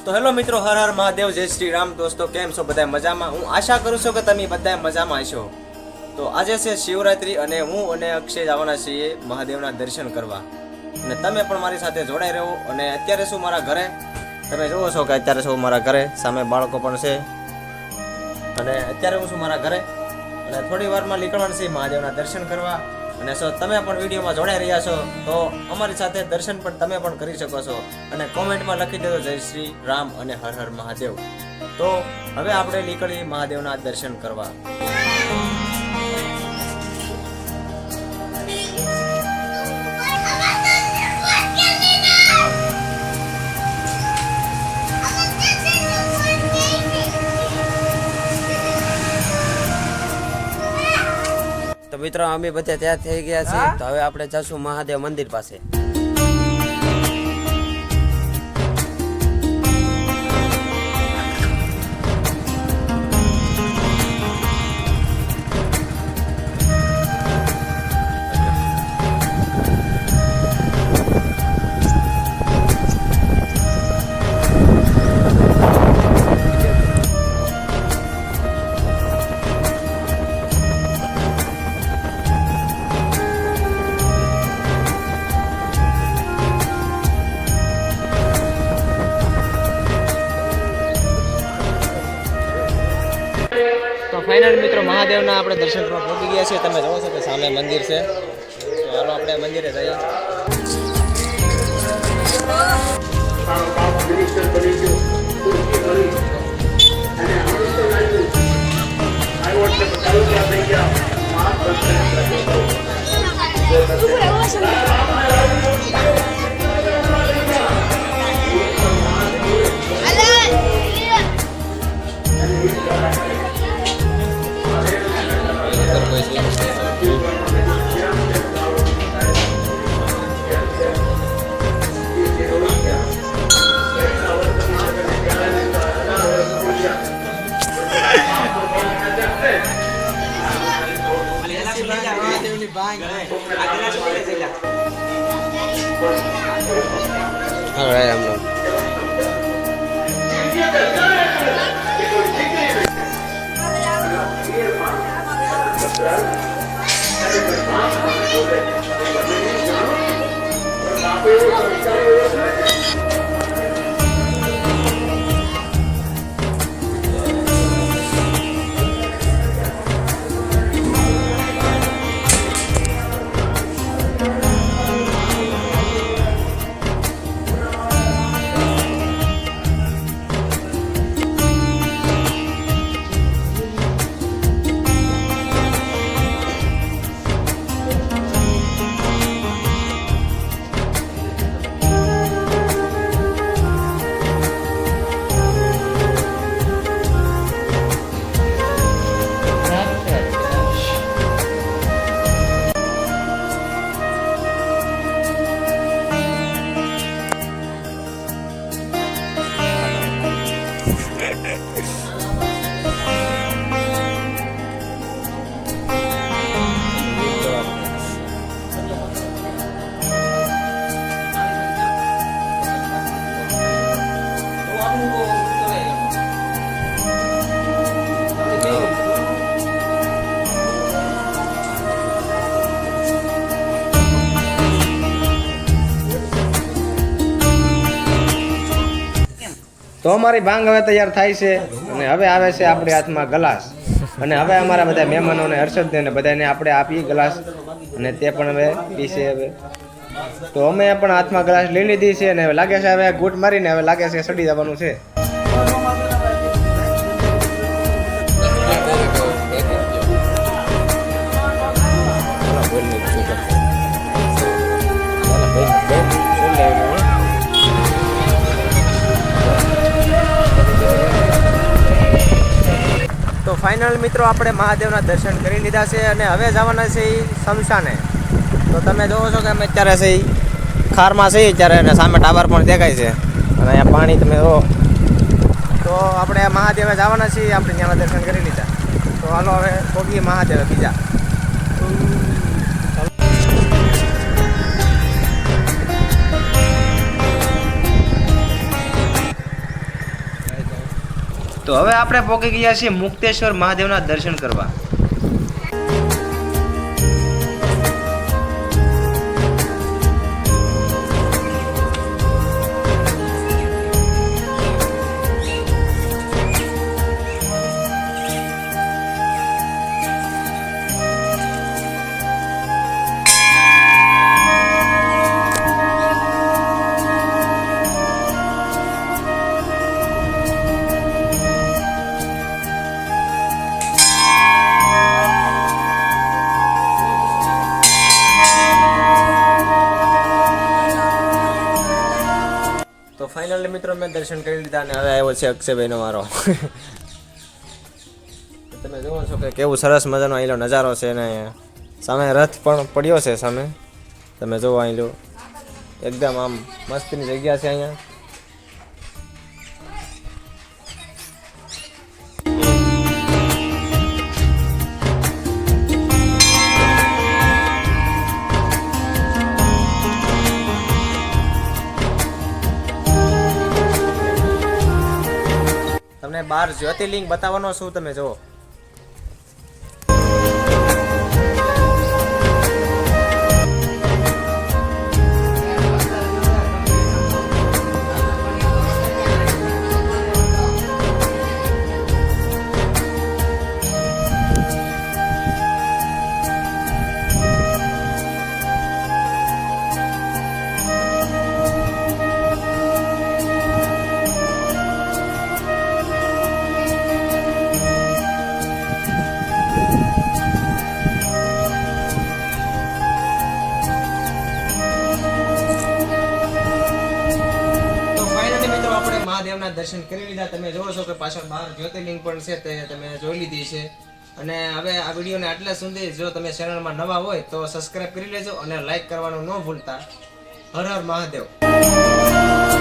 તો હેલો મિત્રો, હર હર મહાદેવ, જય શ્રી રામ. દોસ્તો કેમ છો બધા? મજામાં? હું આશા કરું છું કે તમે બધા મજામાં હશો. તો આજે છે શિવરાત્રી અને હું અને અક્ષય જવાના છીએ મહાદેવના દર્શન કરવા. અને તમે પણ મારી સાથે જોડાઈ રહો. અને અત્યારે શું મારા ઘરે તમે જુઓ છો કે અત્યારે શું મારા ઘરે સામે બાળકો પણ છે. અને અત્યારે હું છું મારા ઘરે અને થોડી વારમાં નીકળવાનું છે મહાદેવના દર્શન કરવા. અને જો તમે પણ વિડીયોમાં જોડાઈ રહ્યા છો તો અમારી સાથે દર્શન પણ તમે પણ કરી શકો છો. અને કોમેન્ટમાં લખી દેજો જય શ્રી રામ અને હર હર મહાદેવ. તો હવે આપણે નીકળી મહાદેવના દર્શન કરવા. તો મિત્રો અમે બધા ત્યાં થઈ ગયા છીએ. તો હવે આપણે જશું મહાદેવ મંદિર પાસે. તો ફાઇનલ મિત્રો મહાદેવના આપણે દર્શન કરવા પહોંચી ગયા છીએ. તમે જોવો છો કે સામે મંદિર છે. તો હાલો આપણે મંદિરે જઈએ. તો અમારી ભાંગ હવે તૈયાર થાય છે અને હવે આવે છે આપણી હાથમાં ગ્લાસ. અને હવે અમારા બધા મહેમાનોને હર્ષદને બધાને આપણે આપીએ ગ્લાસ અને તે પણ હવે પીશે. હવે તો અમે પણ હાથમાં ગ્લાસ લઈ લીધી છે અને હવે લાગે છે હવે ઘૂંટ મારીને હવે લાગે છે સડી જવાનું છે. તો ફાઇનલ મિત્રો આપણે મહાદેવના દર્શન કરી લીધા છે અને હવે જવાના છે શમશાને. તો તમે જોવો છો કે અમે અત્યારે છે ખારમાં છીએ અત્યારે અને સામે ટાવર પણ દેખાય છે અને અહીંયા પાણી તમે જો. તો આપણે મહાદેવે જવાના છીએ. આપણે ત્યાંના દર્શન કરી લીધા. તો હાલો હવે પહોંચીએ મહાદેવે બીજા. તો હવે આપણે પહોંચી ગયા છીએ મુક્તેશ્વર મહાદેવના દર્શન કરવા. તો ફાઇનલી મિત્રો મેં દર્શન કરી લીધા અને હવે આવ્યો છે અક્ષયભાઈનો વારો. તમે જોવો છો કે કેવું સરસ મજાનો અહીંનો નજારો છે ને સામે રથ પણ પડ્યો છે સામે. તમે જોવો અહીં એકદમ આમ મસ્તીની જગ્યા છે અહીંયા. તમને 12 જ્યોતિર્લિંગ બતાવવાનો છું, તમે જુઓ. મહાદેવના દર્શન કરી લીધા. તમે જોવો છો કે પાછળ 12 જ્યોતિર્લિંગ પણ છે, તે તમે જોઈ લીધી છે. અને હવે આ વિડીયોને આટલા સુધી જો તમે ચેનલમાં નવા હોય તો સબસ્ક્રાઇબ કરી લેજો અને લાઈક કરવાનું ન ભૂલતા. હર હર મહાદેવ.